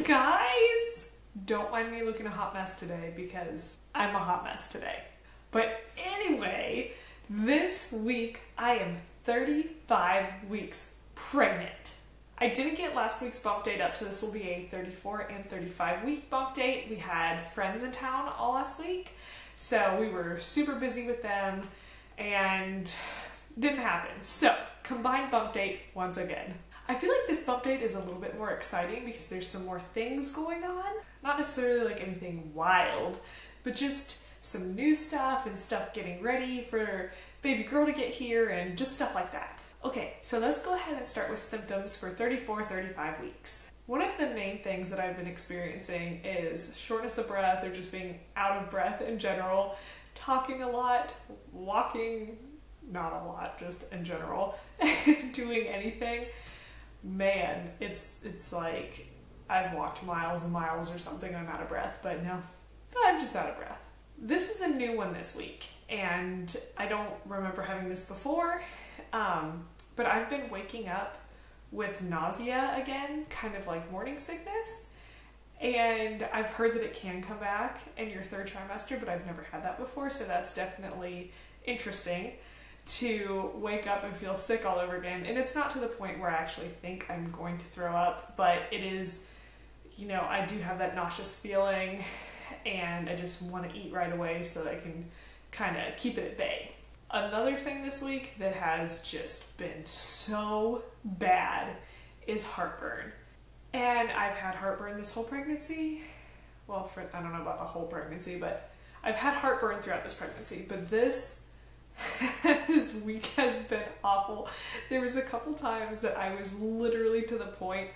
Guys, don't mind me looking a hot mess today because I'm a hot mess today. But anyway, this week I am 35 weeks pregnant. I didn't get last week's bump date up, so this will be a 34 and 35 week bump date. We had friends in town all last week, so we were super busy with them and didn't happen. So, combined bump date once again. I feel like this bump date is a little bit more exciting because there's some more things going on. Not necessarily like anything wild, but just some new stuff and stuff getting ready for baby girl to get here and just stuff like that. Okay, so let's go ahead and start with symptoms for 34-35 weeks. One of the main things that I've been experiencing is shortness of breath or just being out of breath in general, talking a lot, walking not a lot, just in general, doing anything. Man, it's like I've walked miles and miles or something, I'm out of breath, but no, I'm just out of breath. This is a new one this week, and I don't remember having this before, but I've been waking up with nausea again, kind of like morning sickness, and I've heard that it can come back in your third trimester, but I've never had that before, so that's definitely interesting to wake up and feel sick all over again. And it's not to the point where I actually think I'm going to throw up, but it is, you know, I do have that nauseous feeling and I just want to eat right away so that I can kind of keep it at bay. Another thing this week that has just been so bad is heartburn. And I've had heartburn this whole pregnancy. Well, I don't know about the whole pregnancy, but I've had heartburn throughout this pregnancy, but this week has been awful. There was a couple times that I was literally to the point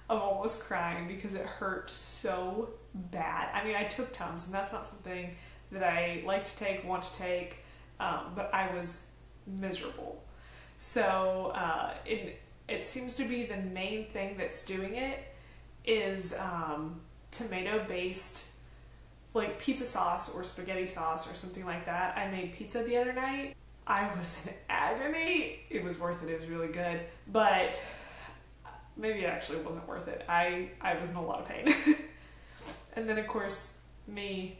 of almost crying because it hurt so bad. I mean, I took Tums, and that's not something that I like to take, want to take, but I was miserable. So it seems to be the main thing that's doing it is tomato-based like pizza sauce or spaghetti sauce or something like that. I made pizza the other night. I was in agony. It was worth it. It was really good, but maybe it actually wasn't worth it. I was in a lot of pain. And then of course, me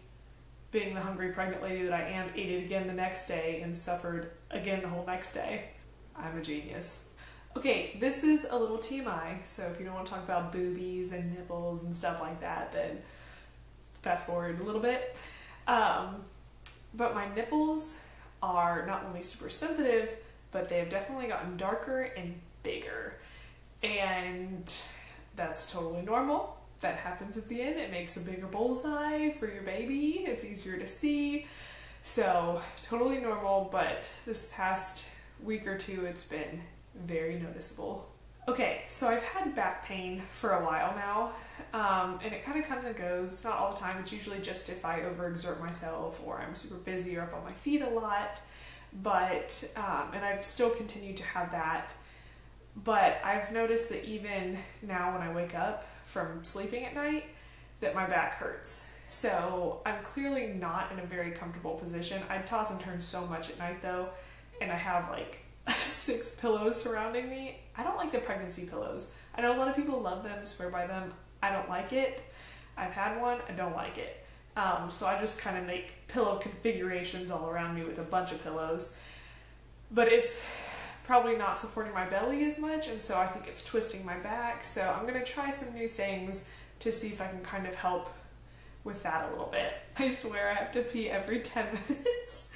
being the hungry pregnant lady that I am, ate it again the next day and suffered again the whole next day. I'm a genius. Okay, this is a little TMI, so if you don't want to talk about boobies and nipples and stuff like that, then fast forward a little bit. But my nipples are not only super sensitive, but they have definitely gotten darker and bigger. And that's totally normal. That happens at the end. It makes a bigger bullseye for your baby. It's easier to see. So totally normal, but this past week or two, it's been very noticeable. Okay, so I've had back pain for a while now, and it kind of comes and goes. It's not all the time. It's usually just if I overexert myself or I'm super busy or up on my feet a lot. But, and I've still continued to have that. But I've noticed that even now when I wake up from sleeping at night, that my back hurts. So I'm clearly not in a very comfortable position. I toss and turn so much at night though, and I have like 6 pillows surrounding me. I don't like the pregnancy pillows. I know a lot of people love them, swear by them. I don't like it. I've had one, I don't like it. So I just kind of make pillow configurations all around me with a bunch of pillows. But it's probably not supporting my belly as much, and so I think it's twisting my back. So I'm gonna try some new things to see if I can kind of help with that a little bit. I swear I have to pee every 10 minutes.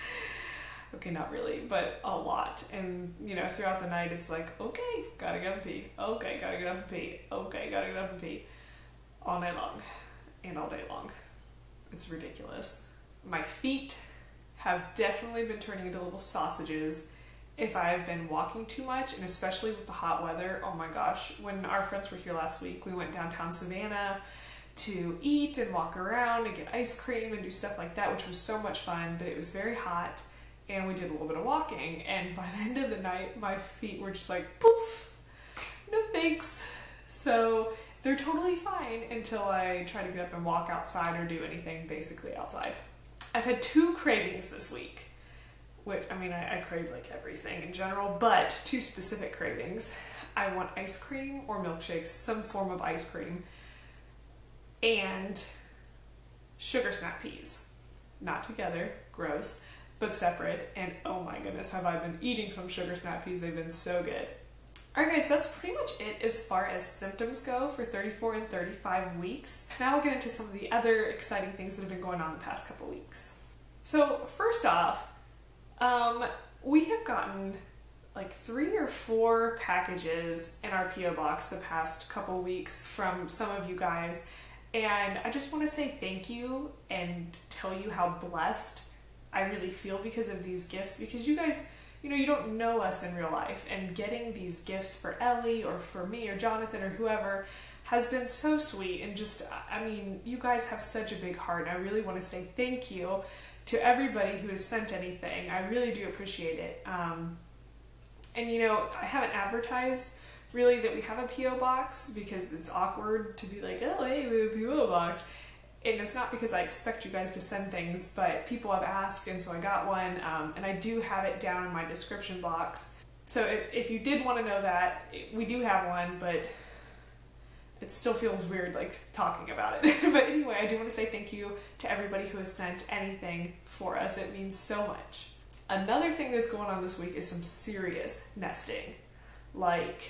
Okay, not really, but a lot. And, you know, throughout the night, it's like, okay, gotta get up and pee. Okay, gotta get up and pee. Okay, gotta get up and pee. All night long and all day long. It's ridiculous. My feet have definitely been turning into little sausages if I've been walking too much, and especially with the hot weather. Oh my gosh, when our friends were here last week, we went downtown Savannah to eat and walk around and get ice cream and do stuff like that, which was so much fun, but it was very hot. And we did a little bit of walking, and by the end of the night, my feet were just like, poof, no thanks. So they're totally fine until I try to get up and walk outside or do anything basically outside. I've had 2 cravings this week, which, I mean, I crave like everything in general, but 2 specific cravings. I want ice cream or milkshakes, some form of ice cream. and sugar snap peas. Not together, gross, but separate. And oh my goodness, have I been eating some sugar snap peas. They've been so good. Alright guys, that's pretty much it as far as symptoms go for 34 and 35 weeks. Now we'll get into some of the other exciting things that have been going on the past couple weeks. So first off, we have gotten like 3 or 4 packages in our P.O. box the past couple weeks from some of you guys, and I just want to say thank you and tell you how blessed I really feel because of these gifts, because you guys, you know, you don't know us in real life, and getting these gifts for Ellie or for me or Jonathan or whoever has been so sweet. And just, I mean, you guys have such a big heart. I really want to say thank you to everybody who has sent anything. I really do appreciate it. And you know, I haven't advertised really that we have a P.O. box because it's awkward to be like, oh hey, we have a P.O. box. And it's not because I expect you guys to send things, but people have asked, and so I got one, and I do have it down in my description box. So if you did want to know that, we do have one, but it still feels weird like talking about it. But anyway, I do want to say thank you to everybody who has sent anything for us. It means so much. Another thing that's going on this week is some serious nesting. Like,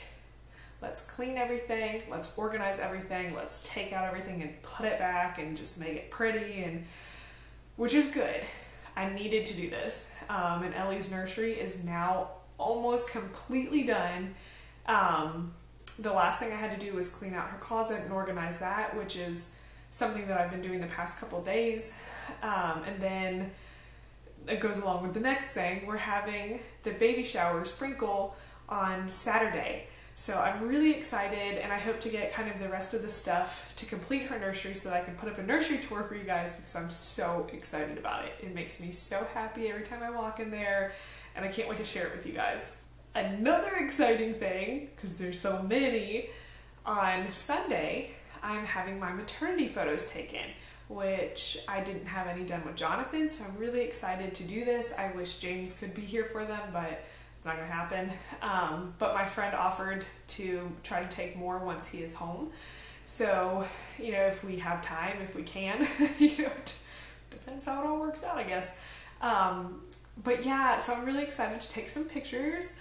let's clean everything, let's organize everything, let's take out everything and put it back and just make it pretty, and which is good. I needed to do this. And Ellie's nursery is now almost completely done. The last thing I had to do was clean out her closet and organize that, which is something that I've been doing the past couple days. And then it goes along with the next thing. We're having the baby shower sprinkle on Saturday. So I'm really excited, and I hope to get kind of the rest of the stuff to complete her nursery so that I can put up a nursery tour for you guys, because I'm so excited about it. It makes me so happy every time I walk in there, and I can't wait to share it with you guys. Another exciting thing, because there's so many, on Sunday I'm having my maternity photos taken, which I didn't have any done with Jonathan, so I'm really excited to do this. I wish James could be here for them, but it's not gonna happen. But my friend offered to try to take more once he is home. So, you know, if we have time, if we can, you know, depends how it all works out, I guess. But yeah, so I'm really excited to take some pictures.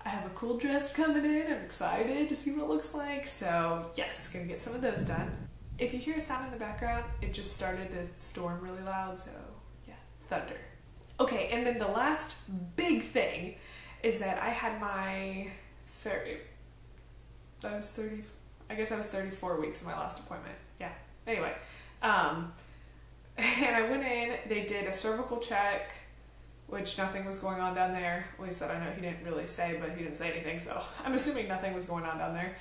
I have a cool dress coming in. I'm excited to see what it looks like. So yes, gonna get some of those done. If you hear a sound in the background, it just started to storm really loud, so yeah, thunder. Okay, and then the last big thing is that I had my I guess I was 34 weeks in my last appointment. Yeah, anyway. And I went in, they did a cervical check, which nothing was going on down there. At least that I know. He didn't really say, but he didn't say anything, so I'm assuming nothing was going on down there.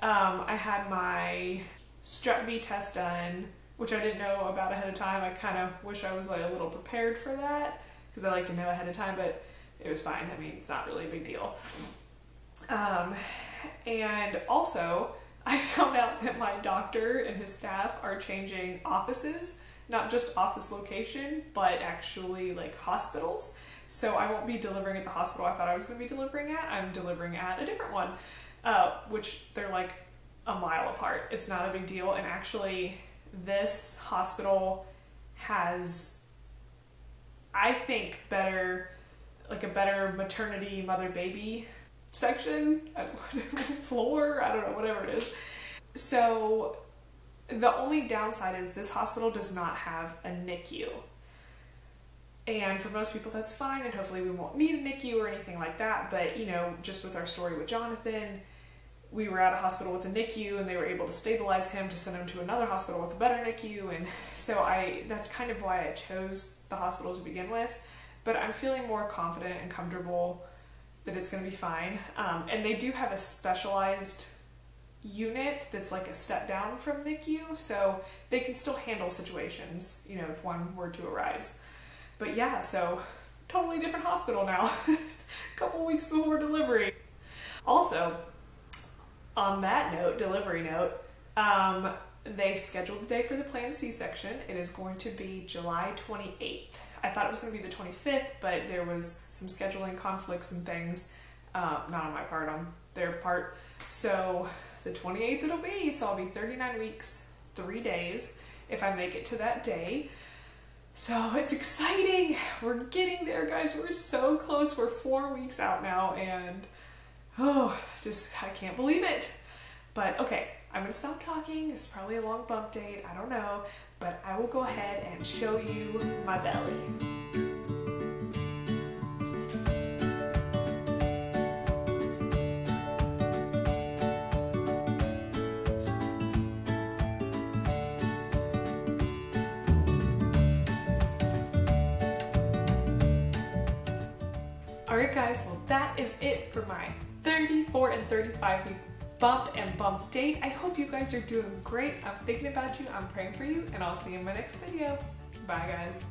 I had my strep B test done, which I didn't know about ahead of time. I kind of wish I was like a little prepared for that, because I like to know ahead of time, but it was fine. I mean, it's not really a big deal. And also, I found out that my doctor and his staff are changing offices, not just office location, but actually like hospitals. So I won't be delivering at the hospital I thought I was going to be delivering at. I'm delivering at a different one, which they're like a mile apart. It's not a big deal. And actually, this hospital has, I think, a better maternity mother-baby section, floor, I don't know, whatever it is. So the only downside is this hospital does not have a NICU. And for most people that's fine, and hopefully we won't need a NICU or anything like that, but you know, just with our story with Jonathan, we were at a hospital with a NICU and they were able to stabilize him to send him to another hospital with a better NICU, and so that's kind of why I chose the hospital to begin with. But I'm feeling more confident and comfortable that it's going to be fine. And they do have a specialized unit that's like a step down from NICU, so they can still handle situations, you know, if one were to arise. But yeah, so totally different hospital now, a couple weeks before delivery. Also, on that note, delivery note, they scheduled the day for the planned C-section. It is going to be July 28th. I thought it was going to be the 25th, but there was some scheduling conflicts and things, not on my part, on their part. So the 28th it'll be, so I'll be 39 weeks 3 days if I make it to that day. So it's exciting. We're getting there, guys. We're so close. We're 4 weeks out now, and I can't believe it. But okay, I'm gonna stop talking. This is probably a long bump date, I don't know, but I will go ahead and show you my belly. Alright guys, well that is it for my 34 and 35 week bump and bump date. I hope you guys are doing great. I'm thinking about you, I'm praying for you, and I'll see you in my next video. Bye guys.